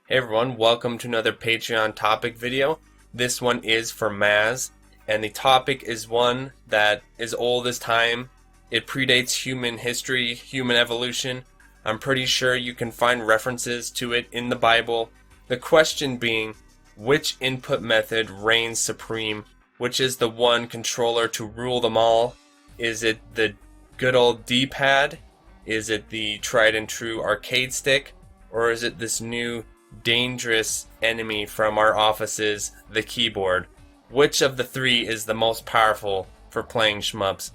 Hey everyone, welcome to another Patreon topic video. This one is for MAZ, and the topic is one that is old as time. It predates human history, human evolution. I'm pretty sure you can find references to it in the Bible. The question being, which input method reigns supreme? Which is the one controller to rule them all? Is it the good old D-pad? Is it the tried and true arcade stick? Or is it this new dangerous enemy from our offices, the keyboard? Which of the three is the most powerful for playing shmups,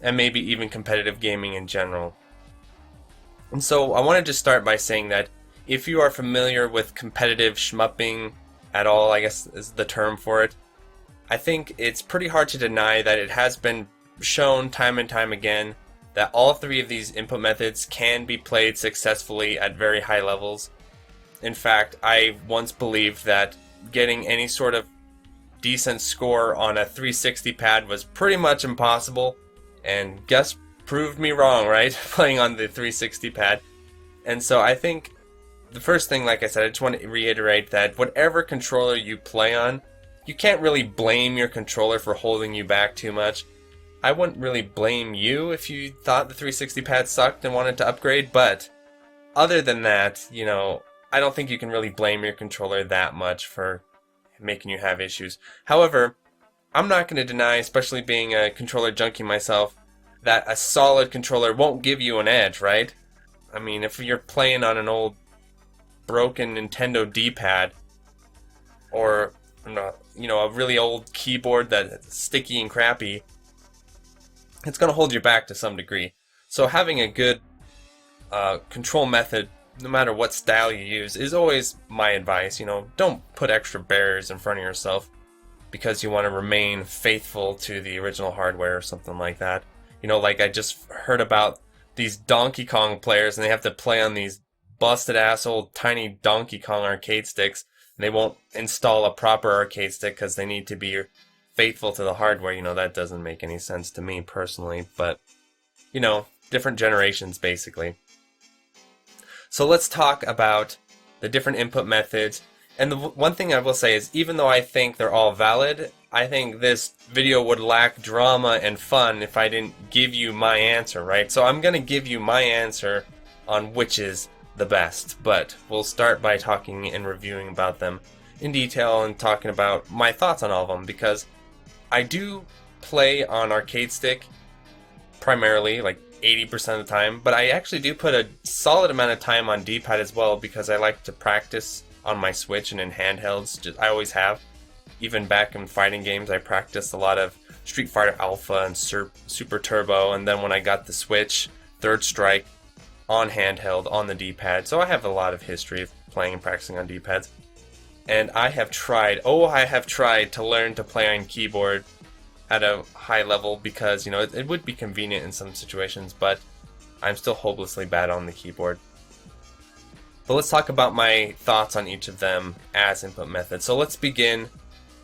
and maybe even competitive gaming in general? And so I wanted to start by saying that if you are familiar with competitive shmupping at all, I guess is the term for it, I think it's pretty hard to deny that it has been shown time and time again that all three of these input methods can be played successfully at very high levels. In fact, I once believed that getting any sort of decent score on a 360 pad was pretty much impossible, and Gus proved me wrong, right? Playing on the 360 pad. And so I think the first thing, like I said, I just want to reiterate that whatever controller you play on, you can't really blame your controller for holding you back too much. I wouldn't really blame you if you thought the 360 pad sucked and wanted to upgrade, but other than that, I don't think you can really blame your controller that much for making you have issues. However, I'm not going to deny, especially being a controller junkie myself, that a solid controller won't give you an edge, right? I mean, if you're playing on an old broken Nintendo D-pad, or a really old keyboard that's sticky and crappy, it's going to hold you back to some degree. So having a good control method, no matter what style you use, is always my advice. Don't put extra barriers in front of yourself because you want to remain faithful to the original hardware or something like that. Like I just heard about these Donkey Kong players, and they have to play on these busted ass old tiny Donkey Kong arcade sticks, and they won't install a proper arcade stick because they need to be faithful to the hardware. That doesn't make any sense to me personally, but different generations basically. So let's talk about the different input methods. And the one thing I will say is, even though I think they're all valid, I think this video would lack drama and fun if I didn't give you my answer, right? So I'm going to give you my answer on which is the best, but we'll start by talking and reviewing about them in detail and talking about my thoughts on all of them, because I do play on arcade stick primarily, like 80% of the time, but I actually do put a solid amount of time on D-pad as well, because I like to practice on my Switch and in handhelds. I always have. Even back in fighting games, I practiced a lot of Street Fighter Alpha and Super Turbo, and then when I got the Switch, Third Strike on handheld on the D-pad. So I have a lot of history of playing and practicing on D-pads. And I have tried to learn to play on keyboard at a high level because, it would be convenient in some situations, but I'm still hopelessly bad on the keyboard. But let's talk about my thoughts on each of them as input methods. So let's begin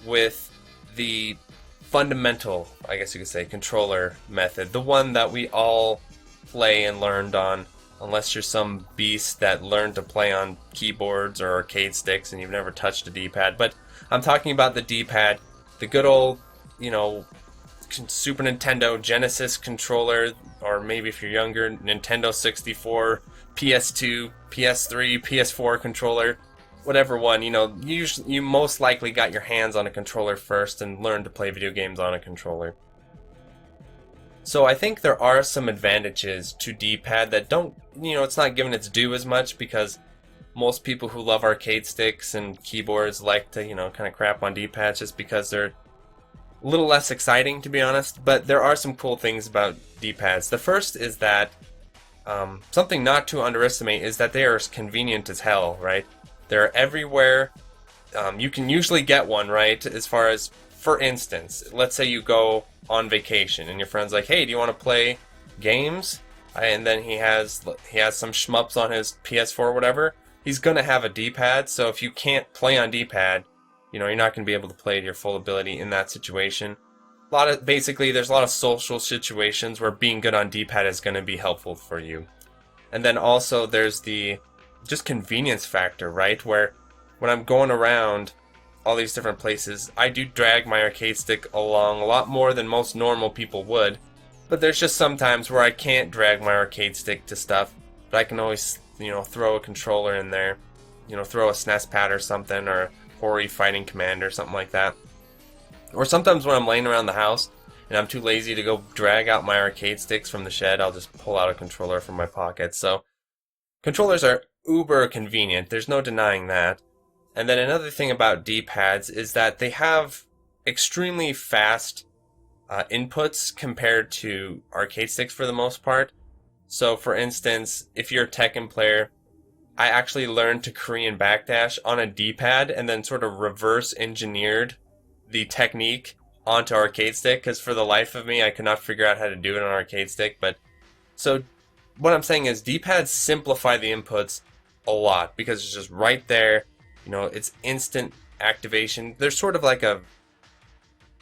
with the fundamental, I guess you could say, controller method. The one that we all play and learned on, unless you're some beast that learned to play on keyboards or arcade sticks and you've never touched a D-pad. But I'm talking about the D-pad, the good old, Super Nintendo Genesis controller, or maybe if you're younger, Nintendo 64, PS2, PS3, PS4 controller, whatever one. You most likely got your hands on a controller first and learned to play video games on a controller. So I think there are some advantages to D-pad that don't, it's not given its due as much, because most people who love arcade sticks and keyboards like to, kind of crap on D-pads just because they're a little less exciting, to be honest. But there are some cool things about D-pads. The first is that something not to underestimate is that they are as convenient as hell, right? They're everywhere. You can usually get one, right? As far as, for instance, let's say you go on vacation and your friend's like, hey, do you want to play games? And then he has some shmups on his PS4 or whatever. He's going to have a D-pad, so if you can't play on D-pad, you're not going to be able to play to your full ability in that situation. There's a lot of social situations where being good on D-pad is going to be helpful for you. And then also there's the just convenience factor, right? Where when I'm going around all these different places, I do drag my arcade stick along a lot more than most normal people would. But there's just some times where I can't drag my arcade stick to stuff, but I can always, throw a controller in there, throw a SNES pad or something, or Hori Fighting Command or something like that. Or sometimes when I'm laying around the house and I'm too lazy to go drag out my arcade sticks from the shed, I'll just pull out a controller from my pocket. So controllers are uber convenient, there's no denying that. And then another thing about D-pads is that they have extremely fast inputs compared to arcade sticks for the most part. So for instance, if you're a Tekken player, I actually learned to Korean backdash on a D-pad and then sort of reverse engineered the technique onto arcade stick, because for the life of me I could not figure out how to do it on arcade stick. But so what I'm saying is D-pads simplify the inputs a lot because it's just right there. It's instant activation. There's sort of like a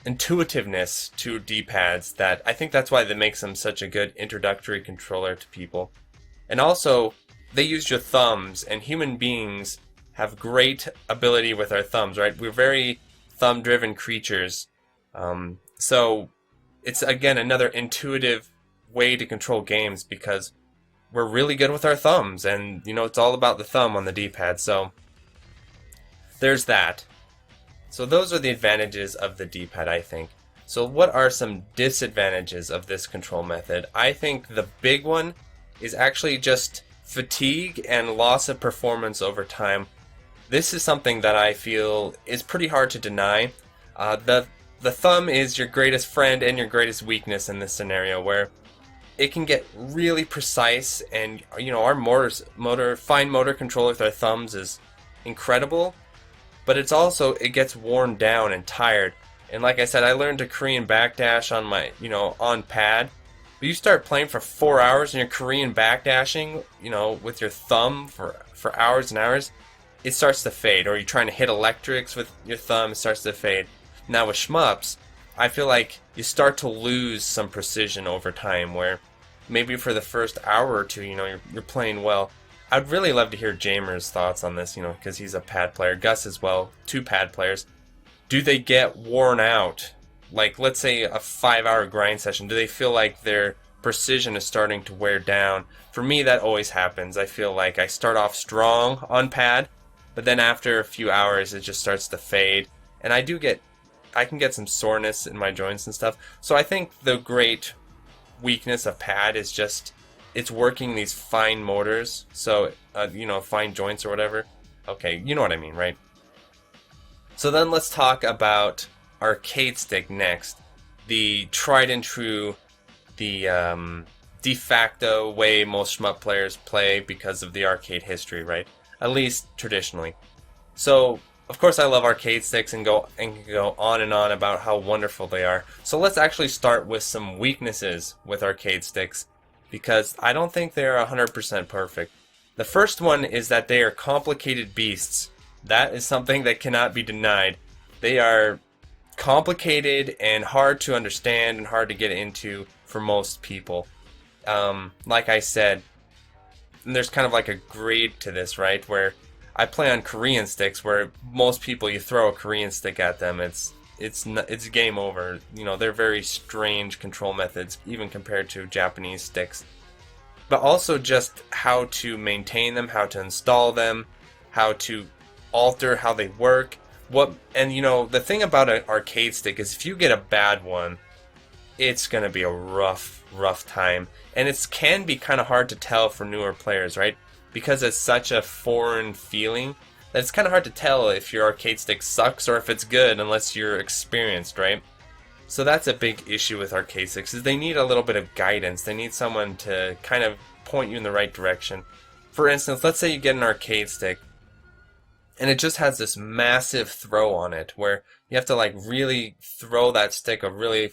intuitiveness to D-pads that I think that's why that makes them such a good introductory controller to people. And also, they use your thumbs, and human beings have great ability with our thumbs, right? We're very thumb-driven creatures. So it's, again, another intuitive way to control games because we're really good with our thumbs, and, it's all about the thumb on the D-pad. So there's that. So those are the advantages of the D-pad, I think. So what are some disadvantages of this control method? I think the big one is actually just fatigue and loss of performance over time. This is something that I feel is pretty hard to deny. The thumb is your greatest friend and your greatest weakness in this scenario, where it can get really precise, and our fine motor control with our thumbs is incredible. But it gets worn down and tired. And like I said, I learned to Korean backdash on my, on pad. But you start playing for 4 hours and you're Korean backdashing, with your thumb for hours and hours, it starts to fade. Or you're trying to hit electrics with your thumb, it starts to fade. Now with shmups, I feel like you start to lose some precision over time, where maybe for the first hour or two, you're playing well. I'd really love to hear Jamer's thoughts on this, because he's a pad player. Gus as well, 2 pad players. Do they get worn out? Like, let's say a 5-hour grind session. Do they feel like their precision is starting to wear down? For me, that always happens. I feel like I start off strong on pad, but then after a few hours, it just starts to fade. And I can get some soreness in my joints and stuff. So I think the great weakness of pad is just it's working these fine motors, so, fine joints or whatever. Okay, you know what I mean, right? So then let's talk about arcade stick next. The tried and true, the de facto way most shmup players play because of the arcade history, right? At least traditionally. So, of course I love arcade sticks and go on and on about how wonderful they are. So let's actually start with some weaknesses with arcade sticks, because I don't think they're 100% perfect. The first one is that they are complicated beasts. That is something that cannot be denied. They are complicated and hard to understand and hard to get into for most people. Like I said, there's kind of like a grade to this, right? Where I play on Korean sticks, where most people, you throw a Korean stick at them, it's game over. They're very strange control methods, even compared to Japanese sticks. But also just how to maintain them, how to install them, how to alter how they work. The thing about an arcade stick is if you get a bad one, it's going to be a rough time. And it can be kind of hard to tell for newer players, right? Because it's such a foreign feeling, that it's kind of hard to tell if your arcade stick sucks or if it's good unless you're experienced, right? So that's a big issue with arcade sticks, is they need a little bit of guidance. They need someone to kind of point you in the right direction. For instance, let's say you get an arcade stick and it just has this massive throw on it where you have to like really throw that stick a really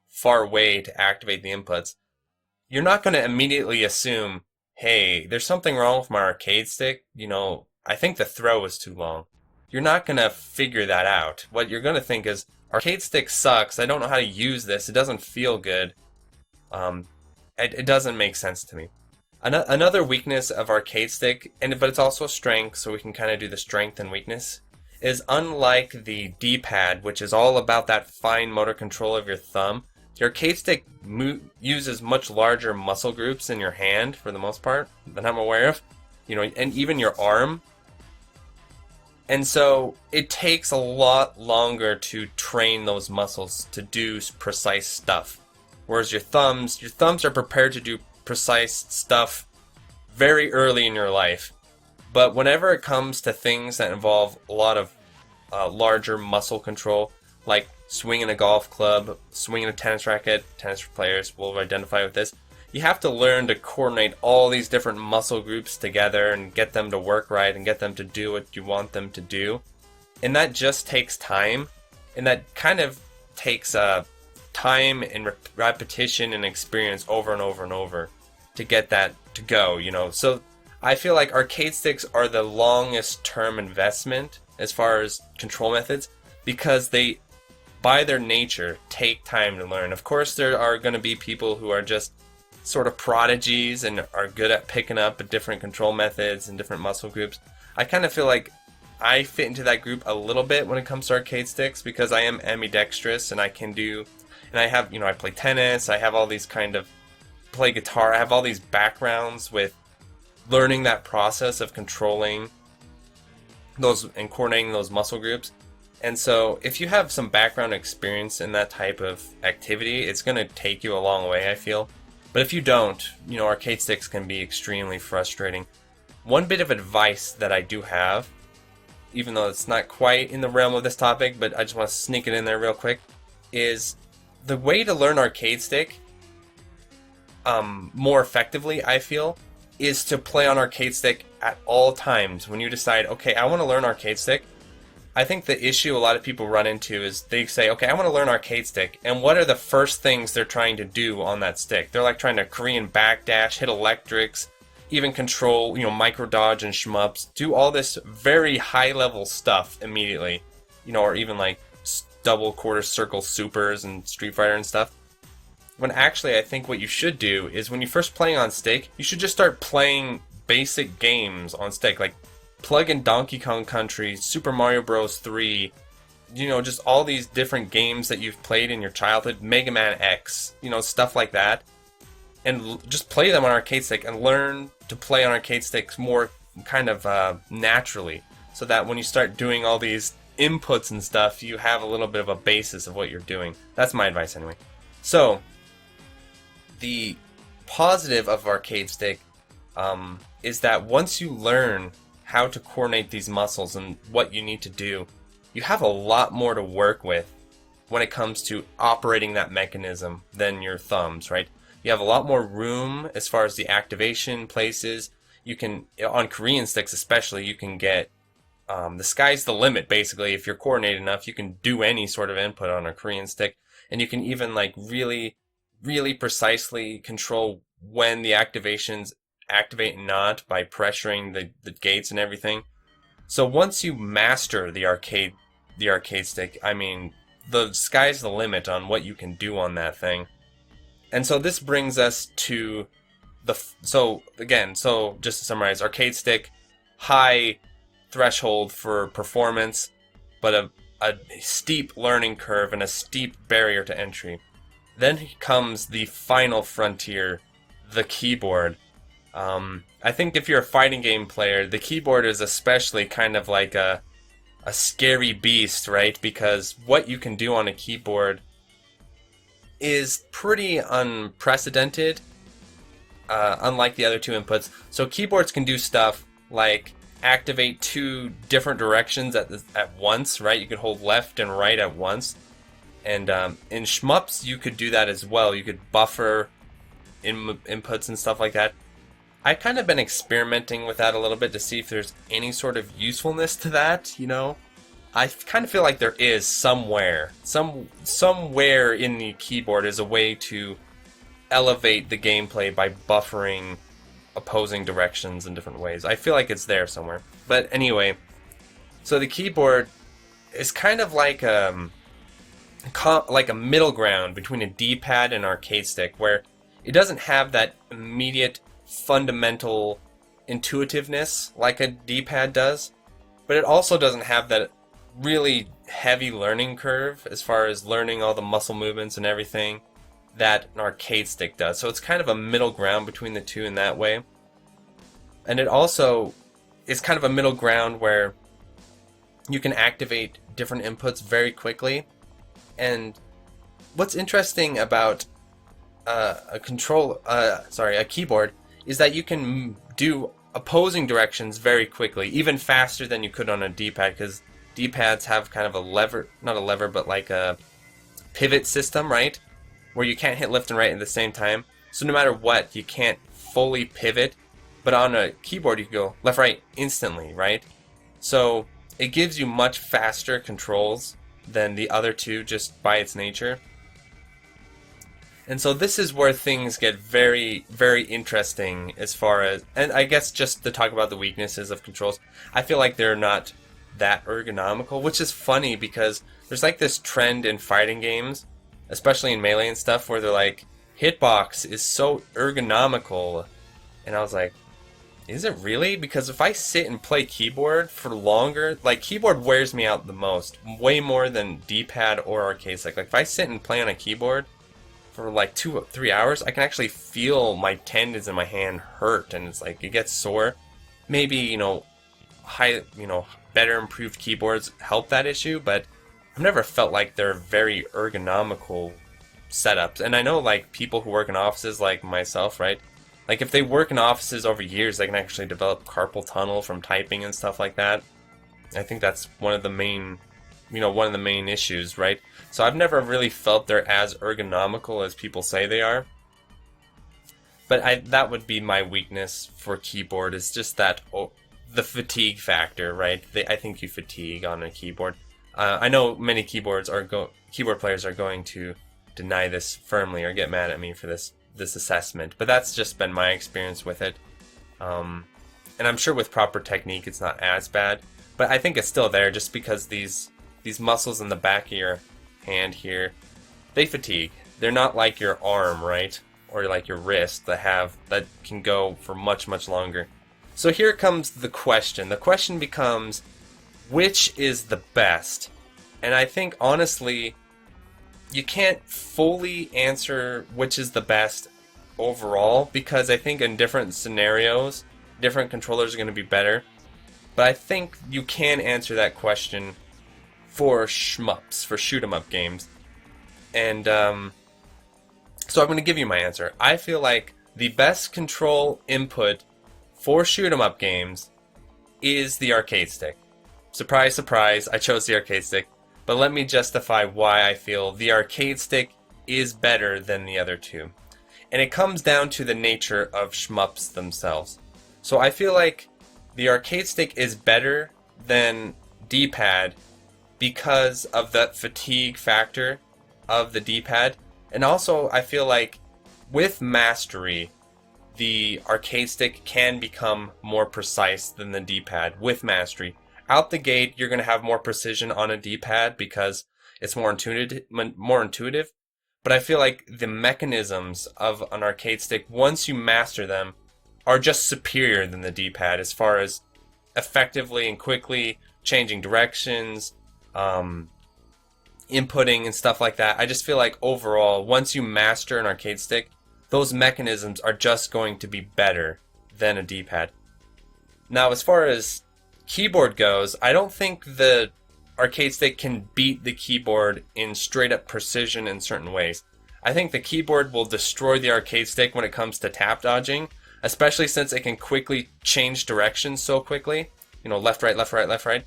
far way to activate the inputs. You're not going to immediately assume, hey, there's something wrong with my arcade stick, I think the throw is too long. You're not going to figure that out. What you're going to think is, arcade stick sucks, I don't know how to use this, it doesn't feel good. It doesn't make sense to me. Another weakness of arcade stick, but it's also a strength, so we can kind of do the strength and weakness, is unlike the D-pad, which is all about that fine motor control of your thumb, the arcade stick uses much larger muscle groups in your hand, for the most part, that I'm aware of, and even your arm. And so it takes a lot longer to train those muscles to do precise stuff. Whereas your thumbs are prepared to do precise stuff very early in your life. But whenever it comes to things that involve a lot of larger muscle control, like swinging a golf club, swinging a tennis racket, tennis players will identify with this, you have to learn to coordinate all these different muscle groups together and get them to work right and get them to do what you want them to do. And that just takes time, and that kind of takes time and repetition and experience over and over and over to get that to go, So I feel like arcade sticks are the longest term investment as far as control methods, because they, by their nature, take time to learn. Of course, there are going to be people who are just sort of prodigies and are good at picking up different control methods and different muscle groups. I kind of feel like I fit into that group a little bit when it comes to arcade sticks, because I am ambidextrous and I have, I play tennis, I have all these play guitar, I have all these backgrounds with learning that process of controlling those and coordinating those muscle groups. And so if you have some background experience in that type of activity, it's going to take you a long way, I feel. But if you don't, arcade sticks can be extremely frustrating. One bit of advice that I do have, even though it's not quite in the realm of this topic, but I just want to sneak it in there real quick, is the way to learn arcade stick more effectively, I feel, is to play on arcade stick at all times. When you decide, okay, I want to learn arcade stick, I think the issue a lot of people run into is they say, okay, I want to learn arcade stick, and what are the first things they're trying to do on that stick? They're like trying to Korean backdash, hit electrics, even control, micro dodge and shmups, do all this very high level stuff immediately, or even like double quarter circle supers and Street Fighter and stuff. When actually I think what you should do is when you're first playing on stick, you should just start playing basic games on stick, like plug in Donkey Kong Country, Super Mario Bros. 3, just all these different games that you've played in your childhood, Mega Man X, stuff like that, and just play them on arcade stick and learn to play on arcade sticks more kind of naturally, so that when you start doing all these inputs and stuff, you have a little bit of a basis of what you're doing. That's my advice anyway. So, the positive of arcade stick is that once you learn how to coordinate these muscles and what you need to do, you have a lot more to work with when it comes to operating that mechanism than your thumbs, right? You have a lot more room as far as the activation places. You can, on Korean sticks especially, you can get, the sky's the limit basically. If you're coordinated enough, you can do any sort of input on a Korean stick, and you can even like really, really precisely control when the activations activate and not by pressuring the gates and everything. So once you master the arcade stick, I mean, the sky's the limit on what you can do on that thing. And so this brings us to so just to summarize, arcade stick, high threshold for performance, but a steep learning curve and a steep barrier to entry. Then comes the final frontier, the keyboard. I think if you're a fighting game player, the keyboard is especially kind of like a scary beast, right? Because what you can do on a keyboard is pretty unprecedented, unlike the other two inputs. So keyboards can do stuff like activate two different directions at once, right? You could hold left and right at once. And in shmups, you could do that as well. You could buffer inputs and stuff like that. I've kind of been experimenting with that a little bit to see if there's any sort of usefulness to that, I kind of feel like there is somewhere. Somewhere in the keyboard is a way to elevate the gameplay by buffering opposing directions in different ways. I feel like it's there somewhere. But anyway, so the keyboard is kind of like a middle ground between a D-pad and arcade stick, where it doesn't have that immediate fundamental intuitiveness like a D-pad does, but it also doesn't have that really heavy learning curve as far as learning all the muscle movements and everything that an arcade stick does. So it's kind of a middle ground between the two in that way. And it also is kind of a middle ground where you can activate different inputs very quickly. And what's interesting about a keyboard is that you can do opposing directions very quickly, even faster than you could on a D-pad, because D-pads have kind of a lever, not a lever, but like a pivot system, right? Where you can't hit left and right at the same time. So no matter what, you can't fully pivot. But on a keyboard, you can go left, right instantly, right? So it gives you much faster controls than the other two just by its nature. And so this is where things get very, very interesting as far as, and I guess just to talk about the weaknesses of controls, I feel like they're not that ergonomical, which is funny because there's like this trend in fighting games, especially in Melee and stuff, where they're like, hitbox is so ergonomical. And I was like, is it really? Because if I sit and play keyboard for longer, like keyboard wears me out the most, way more than D-pad or arcade stick. Like if I sit and play on a keyboard for like 2 or 3 hours, I can actually feel my tendons in my hand hurt, and it's like it gets sore. Maybe, better improved keyboards help that issue, but I've never felt like they're very ergonomical setups. And I know like people who work in offices like myself, right? Like if they work in offices over years, they can actually develop carpal tunnel from typing and stuff like that. I think that's one of the main issues, right? So I've never really felt they're as ergonomical as people say they are. But that would be my weakness for keyboard, is just that the fatigue factor, right? I think you fatigue on a keyboard. I know many keyboard players are going to deny this firmly or get mad at me for this assessment, but that's just been my experience with it. And I'm sure with proper technique it's not as bad, but I think it's still there just because these muscles in the back of your hand here, they fatigue. They're not like your arm, right? Or like your wrist that can go for much, much longer. So here comes the question. The question becomes, which is the best? And I think honestly, you can't fully answer which is the best overall, because I think in different scenarios, different controllers are going to be better. But I think you can answer that question for shmups, for shoot 'em up games. And so I'm going to give you my answer. I feel like the best control input for shoot 'em up games is the arcade stick. Surprise, surprise, I chose the arcade stick. But let me justify why I feel the arcade stick is better than the other two. And it comes down to the nature of shmups themselves. So I feel like the arcade stick is better than D-pad because of that fatigue factor of the D-pad. And also I feel like with mastery, the arcade stick can become more precise than the D-pad with mastery. Out the gate, you're going to have more precision on a D-pad because it's more intuitive. But I feel like the mechanisms of an arcade stick, once you master them, are just superior than the D-pad as far as effectively and quickly changing directions, inputting and stuff like that. I just feel like overall, once you master an arcade stick, those mechanisms are just going to be better than a D-pad. Now, as far as keyboard goes, I don't think the arcade stick can beat the keyboard in straight up precision in certain ways. I think the keyboard will destroy the arcade stick when it comes to tap dodging, especially since it can quickly change directions so quickly. Left, right, left, right, left, right.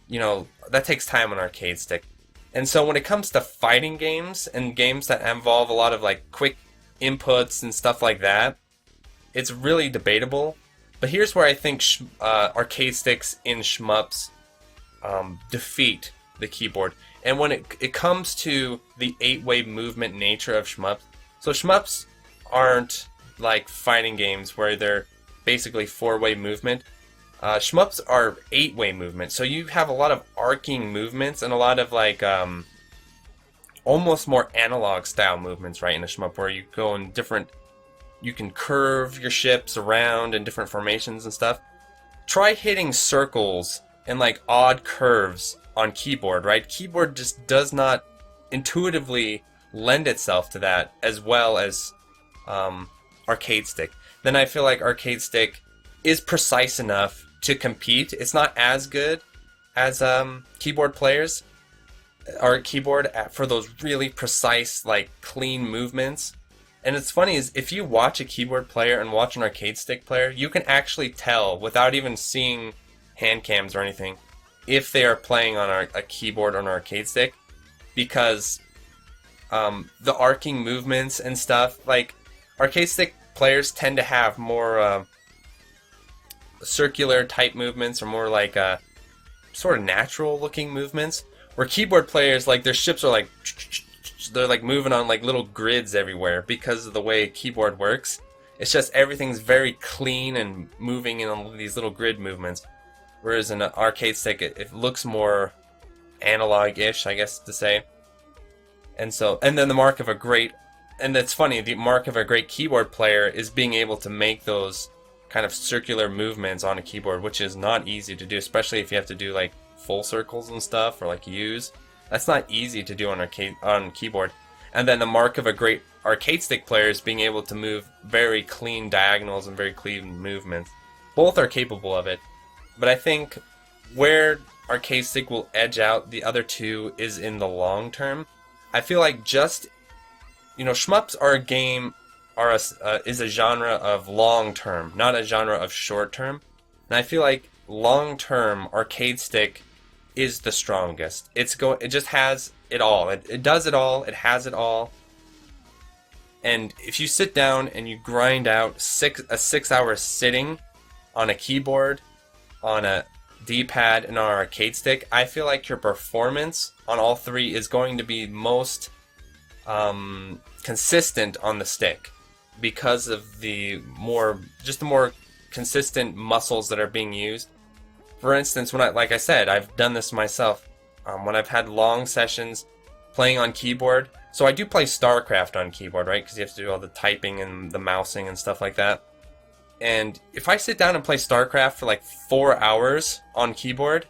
That takes time on an arcade stick. And so when it comes to fighting games and games that involve a lot of like quick inputs and stuff like that, it's really debatable. But here's where I think arcade sticks in shmups defeat the keyboard. And when it comes to the 8-way movement nature of shmups, so shmups aren't like fighting games where they're basically 4-way movement. Shmups are 8-way movement, so you have a lot of arcing movements and a lot of like almost more analog style movements, right, in a shmup where you go in different you can curve your ships around in different formations and stuff. Try hitting circles and like odd curves on keyboard, right? Keyboard just does not intuitively lend itself to that as well as arcade stick. Then I feel like arcade stick is precise enough to compete. It's not as good as keyboard players or keyboard for those really precise, like clean movements. And it's funny is if you watch a keyboard player and watch an arcade stick player, you can actually tell without even seeing hand cams or anything if they are playing on a keyboard or an arcade stick, because the arcing movements and stuff, like arcade stick players tend to have more circular type movements or more like sort of natural looking movements, where keyboard players, like their ships are like they're like moving on like little grids everywhere because of the way keyboard works. It's just everything's very clean and moving in all these little grid movements, whereas in an arcade stick it looks more analog-ish, I guess to say. And then the mark of a great, and that's funny, the mark of a great keyboard player is being able to make those kind of circular movements on a keyboard, which is not easy to do, especially if you have to do like full circles and stuff, or like U's. That's not easy to do on keyboard. And then the mark of a great arcade stick player is being able to move very clean diagonals and very clean movements. Both are capable of it, but I think where arcade stick will edge out the other two is in the long term. I feel like shmups are a game, is a genre of long term, not a genre of short term. And I feel like long term arcade stick is the strongest. It just has it all. It does it all. It has it all. And if you sit down and you grind out a 6-hour sitting on a keyboard, on a D-pad, and on an arcade stick, I feel like your performance on all three is going to be most consistent on the stick because of the more consistent muscles that are being used. For instance, like I said, I've done this myself. When I've had long sessions playing on keyboard, so I do play StarCraft on keyboard, right? Because you have to do all the typing and the mousing and stuff like that. And if I sit down and play StarCraft for like 4 hours on keyboard,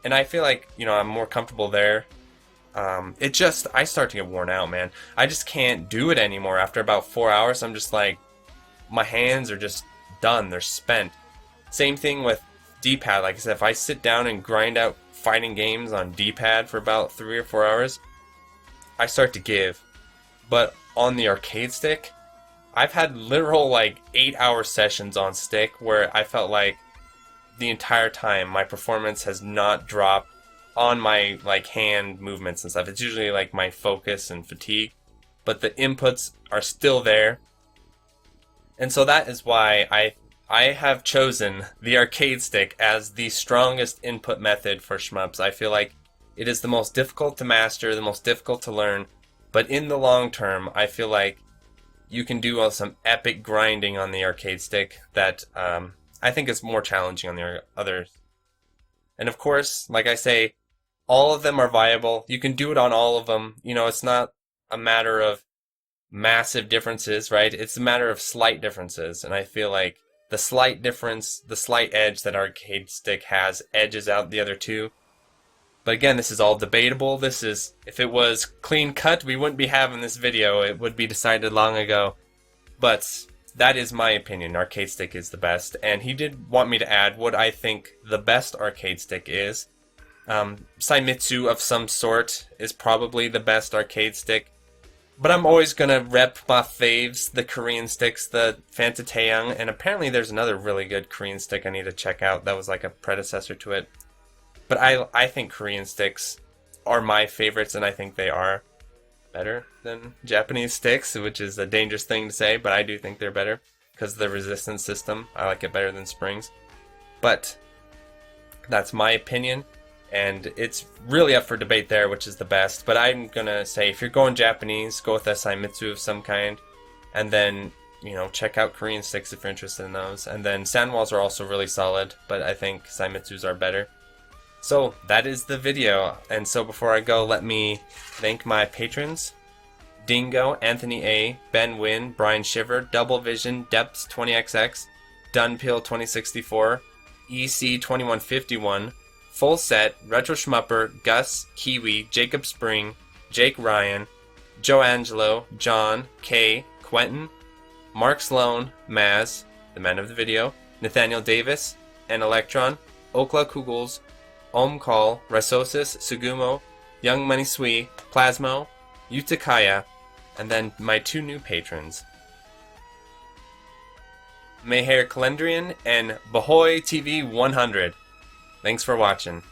and I feel like, I'm more comfortable there, I start to get worn out, man. I just can't do it anymore. After about 4 hours, I'm just like, my hands are just done. They're spent. Same thing with D-pad. Like I said, if I sit down and grind out fighting games on D-pad for about 3 or 4 hours, I start to give. But on the arcade stick, I've had literal like 8-hour sessions on stick where I felt like the entire time my performance has not dropped on my like hand movements and stuff. It's usually like my focus and fatigue, but the inputs are still there. And so that is why I have chosen the arcade stick as the strongest input method for shmups. I feel like it is the most difficult to master, the most difficult to learn, but in the long term, I feel like you can do some epic grinding on the arcade stick that I think is more challenging on the others. And of course, like I say, all of them are viable. You can do it on all of them. It's not a matter of massive differences, right? It's a matter of slight differences. And I feel like the slight difference, the slight edge that arcade stick has edges out the other two. But again, this is all debatable. If it was clean cut, we wouldn't be having this video. It would be decided long ago. But that is my opinion. Arcade stick is the best. And he did want me to add what I think the best arcade stick is. Saimitsu of some sort is probably the best arcade stick. But I'm always going to rep my faves, the Korean sticks, the Fantateang, and apparently there's another really good Korean stick I need to check out that was like a predecessor to it. But I think Korean sticks are my favorites, and I think they are better than Japanese sticks, which is a dangerous thing to say, but I do think they're better because of the resistance system. I like it better than springs. But that's my opinion. And it's really up for debate there, which is the best. But I'm going to say, if you're going Japanese, go with a Saimitsu of some kind. And then, check out Korean sticks if you're interested in those. And then Sanwals are also really solid, but I think Saimitsus are better. So, that is the video. And so before I go, let me thank my patrons. Dingo, Anthony A, Ben Wynn, Brian Shiver, Double Vision, Depths 20XX, Dunpeel 2064, EC 2151, Full Set, Retro Schmupper, Gus, Kiwi, Jacob Spring, Jake Ryan, Joe Angelo, John, Kay, Quentin, Mark Sloan, Maz, the man of the video, Nathaniel Davis, and Electron, Okla Kugels, Omcall, Rysosis, Sugumo, Young Money Sui, Plasmo, Utakaya, and then my two new patrons, Mayhair Calendrian and Bahoy TV 100. Thanks for watching.